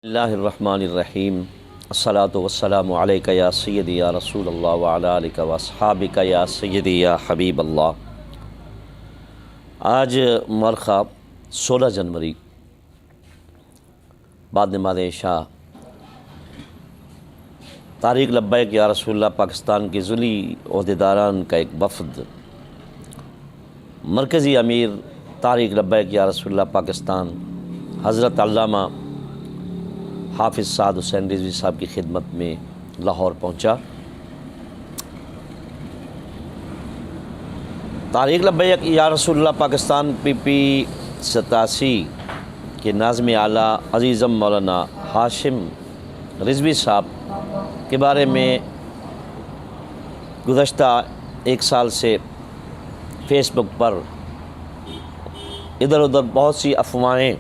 اللہ الرحمن الرحیم الصلاۃ والسلام علیکہ یا سیدی یا رسول اللہ وعلی آلہ واصحابہ یا سیدی یا حبیب اللہ۔ آج مرخہ 16 جنوری بعد نماز عشاء طارق لبیک یا رسول اللہ پاکستان کے ذلی عہدیداران کا ایک وفد مرکزی امیر طارق لبیک یا رسول اللہ پاکستان حضرت علامہ حافظ سعد حسین رضوی صاحب کی خدمت میں لاہور پہنچا۔ طارق لبیک یا رسول اللہ پاکستان PP 87 کے ناظم اعلیٰ عزیزم مولانا ہاشم رضوی صاحب کے بارے میں گزشتہ ایک سال سے فیس بک پر ادھر ادھر بہت سی افواہیں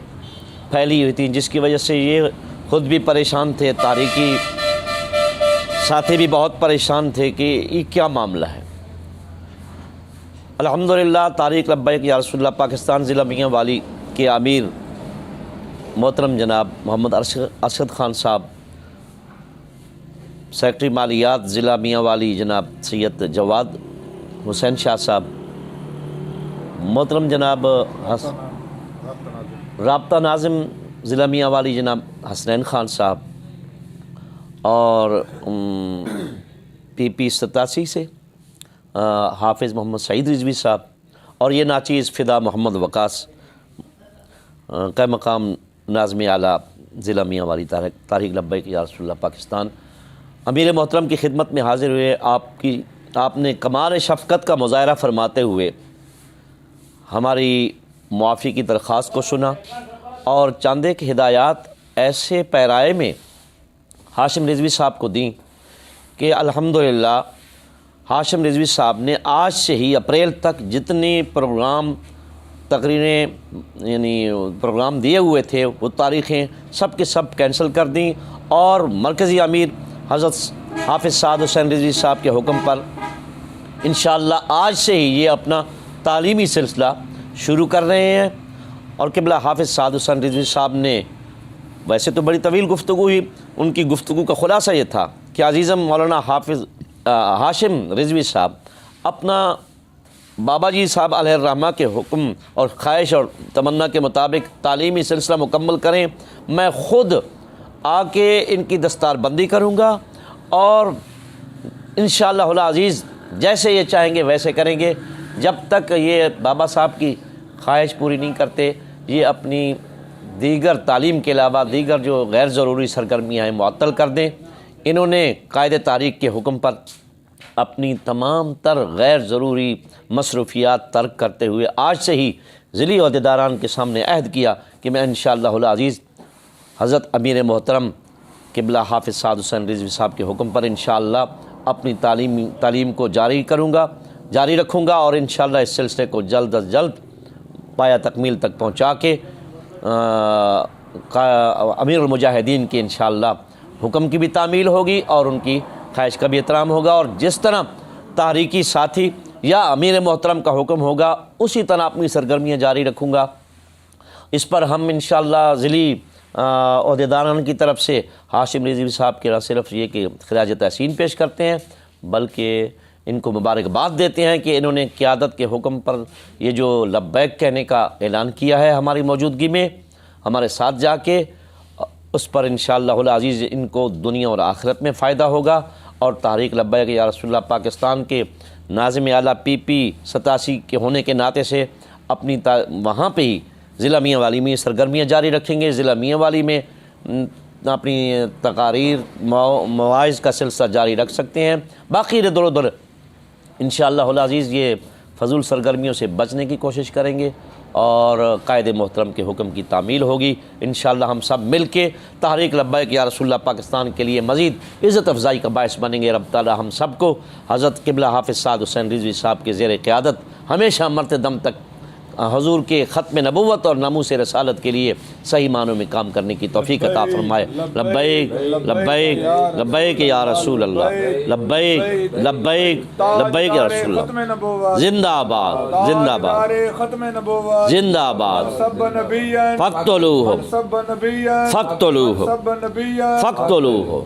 پھیلی ہوئی تھیں، جس کی وجہ سے یہ خود بھی پریشان تھے، طارقی ساتھی بھی بہت پریشان تھے کہ یہ کیا معاملہ ہے۔ الحمدللہ طارق لبیک یا رسول اللہ پاکستان ضلع میاں والی کے امیر محترم جناب محمد ارشد خان صاحب، سیکرٹری مالیات ضلع میاں والی جناب سید جواد حسین شاہ صاحب، محترم جناب رابطہ ناظم ضلع میاں والی جناب حسنین خان صاحب، اور PP 87 سے حافظ محمد سعید رضوی صاحب، اور یہ ناچیز فدا محمد وقاص کا مقام ناظم اعلیٰ ضلع میاں والی طارق لبیک یا رسول اللہ پاکستان امیر محترم کی خدمت میں حاضر ہوئے۔ آپ نے کمال شفقت کا مظاہرہ فرماتے ہوئے ہماری معافی کی درخواست کو سنا اور چند ایک ہدایات ایسے پیرائے میں ہاشم رضوی صاحب کو دیں کہ الحمدللہ ہاشم رضوی صاحب نے آج سے ہی اپریل تک جتنے پروگرام تقریریں یعنی پروگرام دیے ہوئے تھے وہ تاریخیں سب کے سب کینسل کر دیں، اور مرکزی امیر حضرت حافظ سعد حسین رضوی صاحب کے حکم پر انشاءاللہ آج سے ہی یہ اپنا تعلیمی سلسلہ شروع کر رہے ہیں۔ اور قبلہ حافظ سعد حسین رضوی صاحب نے ویسے تو بڑی طویل گفتگو ہوئی، ان کی گفتگو کا خلاصہ یہ تھا کہ عزیزم مولانا حافظ ہاشم رضوی صاحب اپنا بابا جی صاحب علیہ الرحمہ کے حکم اور خواہش اور تمنا کے مطابق تعلیمی سلسلہ مکمل کریں، میں خود آ کے ان کی دستار بندی کروں گا، اور انشاءاللہ العزیز جیسے یہ چاہیں گے ویسے کریں گے۔ جب تک یہ بابا صاحب کی خواہش پوری نہیں کرتے، یہ اپنی دیگر تعلیم کے علاوہ دیگر جو غیر ضروری سرگرمیاں ہیں معطل کر دیں۔ انہوں نے قائد تاریخ کے حکم پر اپنی تمام تر غیر ضروری مصروفیات ترک کرتے ہوئے آج سے ہی ضلعی عہدیداران کے سامنے عہد کیا کہ میں انشاءاللہ العزیز حضرت امیر محترم قبلہ حافظ سعد حسین رضوی صاحب کے حکم پر انشاءاللہ اپنی تعلیم کو جاری رکھوں گا، اور انشاءاللہ اس سلسلے کو جلد از جلد پایا تکمیل تک پہنچا کے امیر المجاہدین کے انشاءاللہ حکم کی بھی تعمیل ہوگی اور ان کی خواہش کا بھی احترام ہوگا، اور جس طرح تحریکی ساتھی یا امیر محترم کا حکم ہوگا اسی طرح اپنی سرگرمیاں جاری رکھوں گا۔ اس پر ہم انشاءاللہ ضلعی عہدیداران کی طرف سے ہاشم رضوی صاحب کے نہ صرف یہ کہ خراج تحسین پیش کرتے ہیں بلکہ ان کو مبارکباد دیتے ہیں کہ انہوں نے قیادت کے حکم پر یہ جو لبیک کہنے کا اعلان کیا ہے ہماری موجودگی میں ہمارے ساتھ جا کے، اس پر انشاءاللہ العزیز ان کو دنیا اور آخرت میں فائدہ ہوگا، اور طارق لبیک یا رسول اللہ پاکستان کے ناظم اعلیٰ PP 87 کے ہونے کے ناطے سے اپنی وہاں پہ ہی ضلع میاں والی میں سرگرمیاں جاری رکھیں گے، ضلع میاں والی میں اپنی تقاریر مواعظ کا سلسلہ جاری رکھ سکتے ہیں۔ باقی ادھر ادھر انشاءاللہ العزیز یہ فضول سرگرمیوں سے بچنے کی کوشش کریں گے، اور قائد محترم کے حکم کی تعمیل ہوگی۔ انشاءاللہ ہم سب مل کے تحریک لبیک یا رسول اللہ پاکستان کے لیے مزید عزت افزائی کا باعث بنیں گے۔ رب تعالی ہم سب کو حضرت قبلہ حافظ سعد حسین رضوی صاحب کے زیر قیادت ہمیشہ مرتے دم تک حضور کے ختم نبوت اور ناموس رسالت کے لیے صحیح معنوں میں کام کرنے کی توفیق عطا فرمائے۔ لبیک لبیک لبیک یا رسول اللہ، لبیک لبیک لبیک یا رسول اللہ، زندہ آباد زندہ آباد زندہ آباد، فاقتلوہ فاقتلوہ فاقتلوہ۔